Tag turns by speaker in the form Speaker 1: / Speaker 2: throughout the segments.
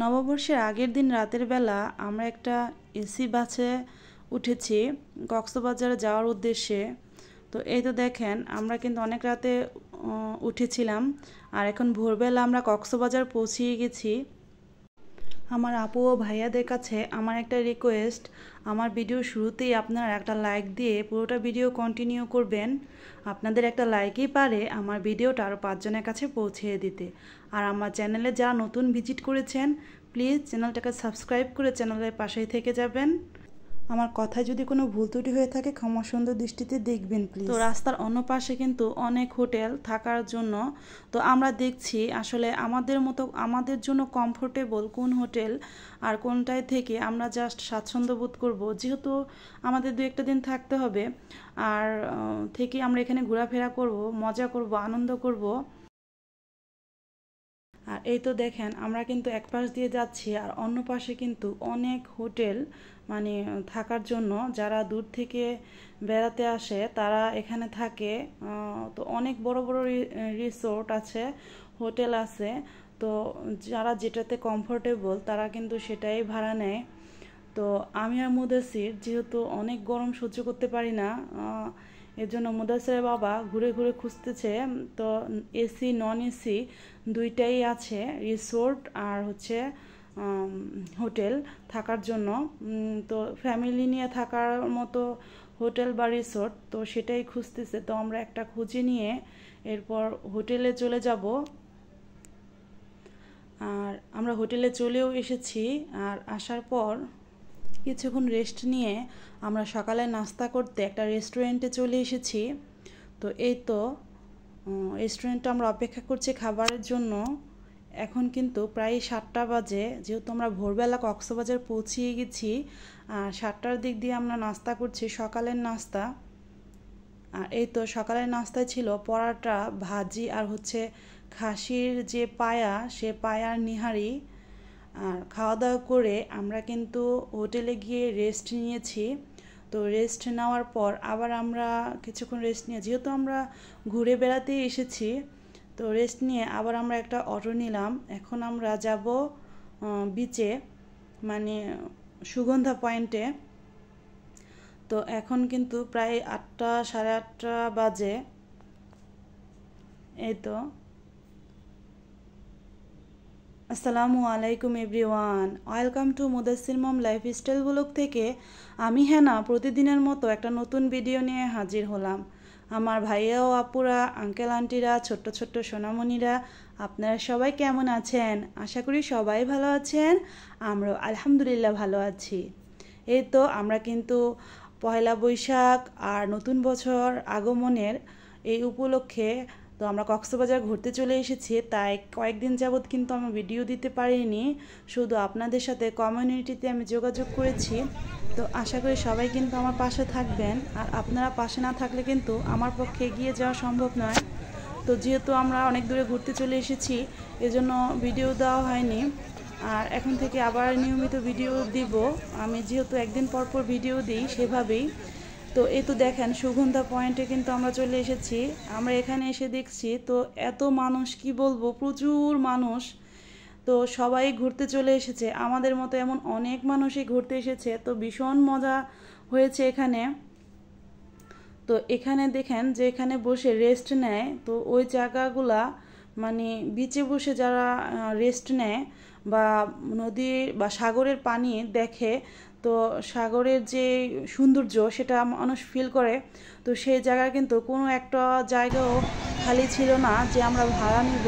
Speaker 1: নববর্ষের আগের দিন রাতের বেলা আমরা একটা এসি বাসে উঠেছি কক্সবাজারে যাওয়ার উদ্দেশ্যে। তো এই তো দেখেন আমরা কিন্তু অনেক রাতে উঠেছিলাম, আর এখন ভোরবেলা আমরা কক্সবাজার পৌঁছিয়ে গেছি। আমার আপু ও ভাইয়াদের কাছে আমার একটা রিকোয়েস্ট, আমার ভিডিও শুরুতেই আপনারা একটা লাইক দিয়ে পুরোটা ভিডিও কন্টিনিউ করবেন। আপনাদের একটা লাইকই পারে আমার ভিডিওটা আরও 5 জনের কাছে পৌঁছে দিতে। আর আমার চ্যানেলে যারা নতুন ভিজিট করেছেন, প্লিজ চ্যানেলটাকে সাবস্ক্রাইব করে চ্যানেলের পাশেই থেকে যাবেন। আমার কথায় যদি কোনো ভুল ত্রুটি হয়ে থাকে ক্ষমা সুন্দর দৃষ্টিতে দেখবেন প্লিজ। তো রাস্তার অন্য পাশে কিন্তু অনেক হোটেল থাকার জন্য, তো আমরা দেখছি আসলে আমাদের জন্য কমফোর্টেবল কোন হোটেল আর কোনটায় থেকে আমরা জাস্ট স্বাচ্ছন্দ্য বোধ করব, যেহেতু আমাদের 2-1 দিন থাকতে হবে। আর থেকে আমরা এখানে ঘোরাফেরা করব, মজা করব, আনন্দ করব। আর এই তো দেখেন আমরা কিন্তু এক পাশ দিয়ে যাচ্ছি, আর অন্য পাশে কিন্তু অনেক হোটেল মানে থাকার জন্য যারা দূর থেকে বেড়াতে আসে তারা এখানে থাকে। তো অনেক বড় বড় রিসোর্ট আছে, হোটেল আছে। তো যারা যেটাতে কমফোর্টেবল তারা কিন্তু সেটাই ভাড়া নেয়। তো আমি আর মুদাসির যেহেতু অনেক গরম সহ্য করতে পারি না, এর জন্য মুদাসিরের বাবা ঘুরে ঘুরে খুঁজতেছে। তো এসি নন এসি দুইটাই আছে, রিসোর্ট আর হচ্ছে হোটেল থাকার জন্য। তো ফ্যামিলি নিয়ে থাকার মতো হোটেল বা রিসোর্ট তো সেটাই খুঁজতেছে। তো আমরা একটা খুঁজে নিয়ে এরপর হোটেলে চলে যাব। আর আমরা হোটেলে চলেও এসেছি। আর আসার পর কিছুক্ষণ রেস্ট নিয়ে আমরা সকালে নাস্তা করতে একটা রেস্টুরেন্টে চলে এসেছি। তো এই তো রেস্টুরেন্টে আমরা অপেক্ষা করছি খাবারের জন্য। এখন কিন্তু প্রায় 7টা বাজে, যেহেতু আমরা ভোরবেলা কক্সবাজার পৌঁছিয়ে গেছি। আর 7টার দিক দিয়ে আমরা নাস্তা করছি, সকালের নাস্তা। আর এই তো সকালের নাস্তায় ছিল পরাটা, ভাজি আর হচ্ছে খাসির যে পায়া, সে পায়ার নিহারি। আর খাওয়া দাওয়া করে আমরা কিন্তু হোটেলে গিয়ে রেস্ট নিয়েছি। তো রেস্ট নেওয়ার পর আবার আমরা কিছুক্ষণ রেস্ট নিয়ে, যেহেতু আমরা ঘুরে বেড়াতেই এসেছি, তো রেস্ট নিয়ে আবার আমরা একটা অটো নিলাম। এখন আমরা যাব বিচে, মানে সুগন্ধা পয়েন্টে। তো এখন কিন্তু প্রায় 8টা সাড়ে 8টা বাজে। এই তো আসসালামু আলাইকুম everyone, welcome to Mudassir mom lifestyle blog থেকে আমি হেনা প্রতিদিনের মতো একটা নতুন ভিডিও নিয়ে হাজির হলাম। আমার ভাইয়া ও আপুরা, আঙ্কেল আন্টিরা, ছোট্ট ছোট্ট সোনামণিরা, আপনারা সবাই কেমন আছেন? আশা করি সবাই ভালো আছেন। আমরাও আলহামদুলিল্লাহ ভালো আছি। এই তো আমরা কিন্তু পয়লা বৈশাখ আর নতুন বছর আগমনের এই উপলক্ষে তো আমরা কক্সবাজার ঘুরতে চলে এসেছি। তাই কয়েকদিন যাবৎ কিন্তু আমি ভিডিও দিতে পারিনি, শুধু আপনাদের সাথে কমিউনিটিতে আমি যোগাযোগ করেছি। তো আশা করি সবাই কিন্তু আমার পাশে থাকবেন, আর আপনারা পাশে না থাকলে কিন্তু আমার পক্ষে এগিয়ে যাওয়া সম্ভব নয়। তো যেহেতু আমরা অনেক দূরে ঘুরতে চলে এসেছি, এজন্য ভিডিও দেওয়া হয়নি। আর এখন থেকে আবার নিয়মিত ভিডিও দিব আমি, যেহেতু একদিন পর পর ভিডিও দিই সেভাবেই। তো এই তো দেখেন সুগন্ধা পয়েন্টে কিন্তু আমরা চলে এসেছি। আমরা এখানে এসে দেখছি তো এত মানুষ, কি বলবো, প্রচুর মানুষ। তো সবাই ঘুরতে চলে এসেছে, আমাদের মতো এমন অনেক মানুষই ঘুরতে এসেছে। তো ভীষণ মজা হয়েছে এখানে। তো এখানে দেখেন যে এখানে বসে রেস্ট নেয়, তো ওই জায়গাগুলা মানে বিচে বসে যারা রেস্ট নেয় বা নদীর বা সাগরের পানি দেখে, তো সাগরের যে সৌন্দর্য সেটা মানুষ ফিল করে। তো সেই জায়গায় কিন্তু কোনো একটা জায়গাও খালি ছিল না যে আমরা ভাড়া নিব।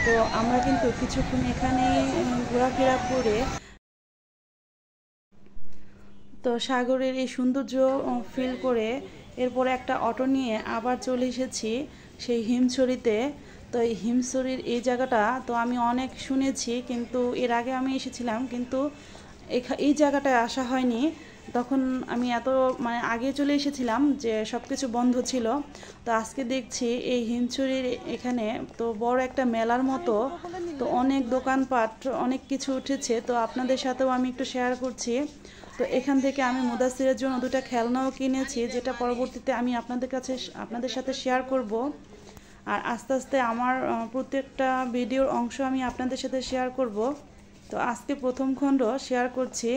Speaker 1: তো আমরা কিন্তু কিছুক্ষণ এখানেই ঘোরাফেরা করে তো সাগরের এই সৌন্দর্য ফিল করে এরপরে একটা অটো নিয়ে আবার চলে এসেছি সেই হিমছড়িতে। তো এই হিমছড়ির এই জায়গাটা তো আমি অনেক শুনেছি, কিন্তু এর আগে আমি এসেছিলাম, কিন্তু এই জায়গাটায় আসা হয়নি। তখন আমি এত মানে আগে চলে এসেছিলাম যে সব কিছু বন্ধ ছিল। তো আজকে দেখছি এই হিমছড়ির এখানে তো বড় একটা মেলার মতো, তো অনেক দোকানপাট অনেক কিছু উঠেছে। তো আপনাদের সাথেও আমি একটু শেয়ার করছি। তো এখান থেকে আমি মুদাসসিরের জন্য 2টা খেলনাও কিনেছি, যেটা পরবর্তীতে আমি আপনাদের সাথে শেয়ার করব। আর আস্তে আস্তে আমার প্রত্যেকটা ভিডিওর অংশ আমি আপনাদের সাথে শেয়ার করব। তো আজকে প্রথম খণ্ড শেয়ার করছি।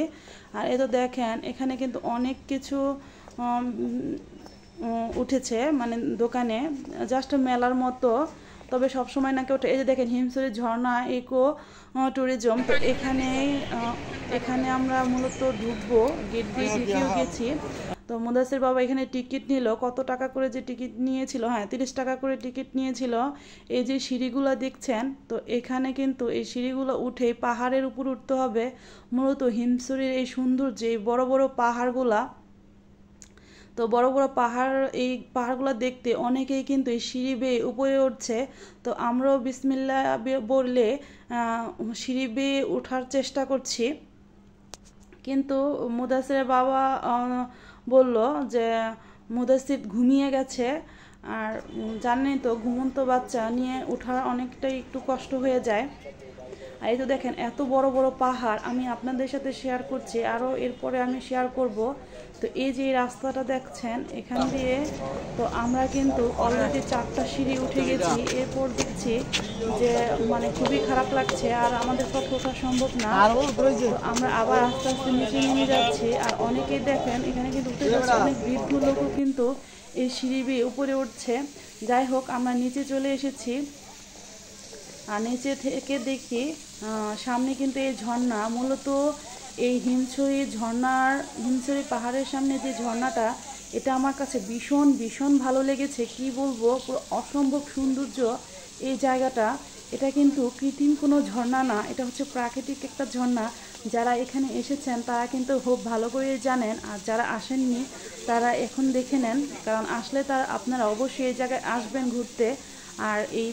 Speaker 1: আর এ তো দেখেন এখানে কিন্তু অনেক কিছু উঠেছে, মানে দোকানে জাস্ট মেলার মতো, তবে সব সময় নাকি ওঠে। এই যে দেখেন হিমছড়ি ঝর্ণা ইকো ট্যুরিজম। তো এখানে আমরা মূলত ঢুকবো, গেট দিয়ে ঢুকেও গেছি। তো মুদাসির বাবা এখানে টিকিট নিল, কত টাকা করে যে টিকিট নিয়েছিল, হ্যাঁ 30 টাকা করে টিকিট নিয়েছিল। এই যে সিঁড়িগুলো দেখছেন, তো এখানে কিন্তু এই সিঁড়িগুলো উঠে পাহাড়ের উপর উঠতে হবে। মূলত হিমছড়ির এই সৌন্দর্য, এই বড় বড় পাহাড়গুলা, তো বড় বড় পাহাড়, এই পাহাড়গুলো দেখতে অনেকেই কিন্তু এই সিঁড়ি বেয়ে উপরে উঠছে। তো আমরাও বিসমিল্লাহ বললে সিঁড়ি বেয়ে ওঠার চেষ্টা করছি, কিন্তু মুদাসিরের বাবা বলল যে মুদাসির ঘুমিয়ে গেছে। আর জানেনই তো ঘুমন্ত বাচ্চা নিয়ে ওঠার অনেকটাই একটু কষ্ট হয়ে যায়। আর এই তো দেখেন এত বড় বড় পাহাড় আমি আপনাদের সাথে শেয়ার করছি, আরও এরপরে আমি শেয়ার করব। তো এই যে রাস্তাটা দেখছেন এখান দিয়ে, তো আমরা কিন্তু অলরেডি 4টা সিঁড়ি উঠে গেছি। এরপর দেখছি যে মানে খুবই খারাপ লাগছে, আর আমাদের পক্ষে ওঠা সম্ভব না। তো আমরা আবার আস্তে আস্তে নিচে নেমে যাচ্ছি। আর অনেকেই দেখেন এখানে কিন্তু উঠে যাচ্ছে, অনেক বৃদ্ধ লোকও কিন্তু এই সিঁড়ি বেয়ে উপরে উঠছে। যাই হোক আমরা নিচে চলে এসেছি। আর নিচে থেকে দেখি সামনে কিন্তু এই ঝর্ণা, মূলত এই হিমছড়ি পাহাড়ের সামনে যে ঝর্ণাটা, এটা আমার কাছে ভীষণ ভীষণ ভালো লেগেছে। কি বলবো, পুরো অসম্ভব সৌন্দর্য এই জায়গাটা। এটা কিন্তু কৃত্রিম কোনো ঝর্ণা না, এটা হচ্ছে প্রাকৃতিক একটা ঝর্ণা। যারা এখানে এসেছেন তারা কিন্তু খুব ভালো করে জানেন, আর যারা আসেননি তারা এখন দেখে নেন, কারণ আসলে আপনারা অবশ্যই এই জায়গায় আসবেন ঘুরতে। আর এই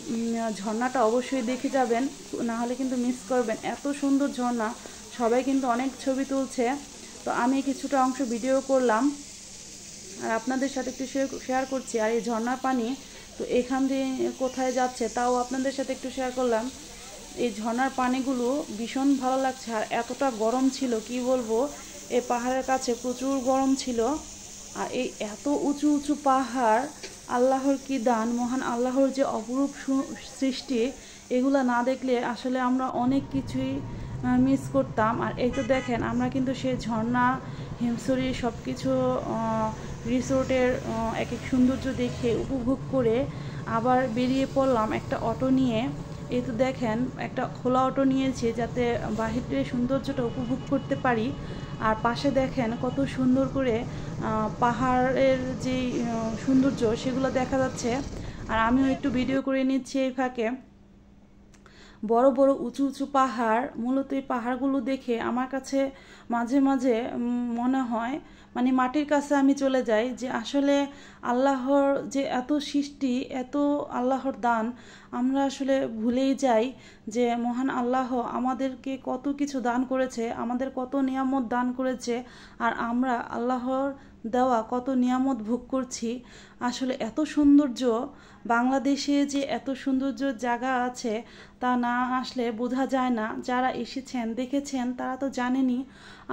Speaker 1: ঝর্ণাটা অবশ্যই দেখে যাবেন, না হলে কিন্তু মিস করবেন। এত সুন্দর ঝর্ণা, সবাই কিন্তু অনেক ছবি তুলছে। তো আমি কিছুটা অংশ ভিডিও করলাম আর আপনাদের সাথে একটু শেয়ার করছি। আর এই ঝর্ণার পানি তো এখান দিয়ে কোথায় যাচ্ছে তাও আপনাদের সাথে একটু শেয়ার করলাম। এই ঝর্ণার পানিগুলো ভীষণ ভালো লাগছে। আর এতটা গরম ছিল কি বলবো, এই পাহাড়ের কাছে প্রচুর গরম ছিল। আর এই এত উঁচু উঁচু পাহাড়, আল্লাহর কি দান, মহান আল্লাহর যে অপরূপ সৃষ্টি, এগুলো না দেখলে আসলে আমরা অনেক কিছুই মিস করতাম। আর এই তো দেখেন আমরা কিন্তু সেই ঝর্ণা, হিমছড়ি সব কিছু রিসোর্টের এক এক সৌন্দর্য দেখে উপভোগ করে আবার বেরিয়ে পড়লাম একটা অটো নিয়ে। এই তো দেখেন একটা খোলা অটো নিয়েছি যাতে বাহিরের সৌন্দর্যটা উপভোগ করতে পারি। আর পাশে দেখেন কত সুন্দর করে পাহাড়ের যে সৌন্দর্য সেগুলো দেখা যাচ্ছে। আর আমিও একটু ভিডিও করে নিচ্ছি এই ফাঁকে। বড় বড় উঁচু উঁচু পাহাড়, মূলত এই পাহাড়গুলো দেখে আমার কাছে মাঝে মাঝে মনে হয় মানে মাটির কাছে আমি চলে যাই, যে আসলে আল্লাহর যে এত সৃষ্টি, এত আল্লাহর দান, আমরা আসলে ভুলেই যাই যে মহান আল্লাহ আমাদেরকে কত কিছু দান করেছে, আমাদের কত নিয়ামত দান করেছে, আর আমরা আল্লাহর দেওয়া কত নিয়ামত ভোগ করছি। আসলে এত সৌন্দর্য, বাংলাদেশে যে এত সৌন্দর্য জায়গা আছে তা না আসলে বোঝা যায় না। যারা এসেছেন দেখেছেন তারা তো জানেনই,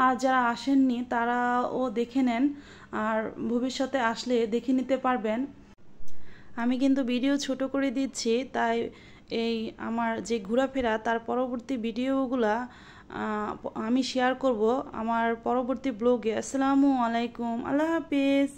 Speaker 1: আর যারা আসেননি তারাও দেখে নেন, আর ভবিষ্যতে আসলে দেখে নিতে পারবেন। আমি কিন্তু ভিডিও ছোট করে দিচ্ছি, তাই এই আমার যে ঘোরাফেরা তার পরবর্তী ভিডিওগুলা আমি শেয়ার করব আমার পরবর্তী ব্লগে। আসসালামু আলাইকুম, আল্লাহ হাফিজ।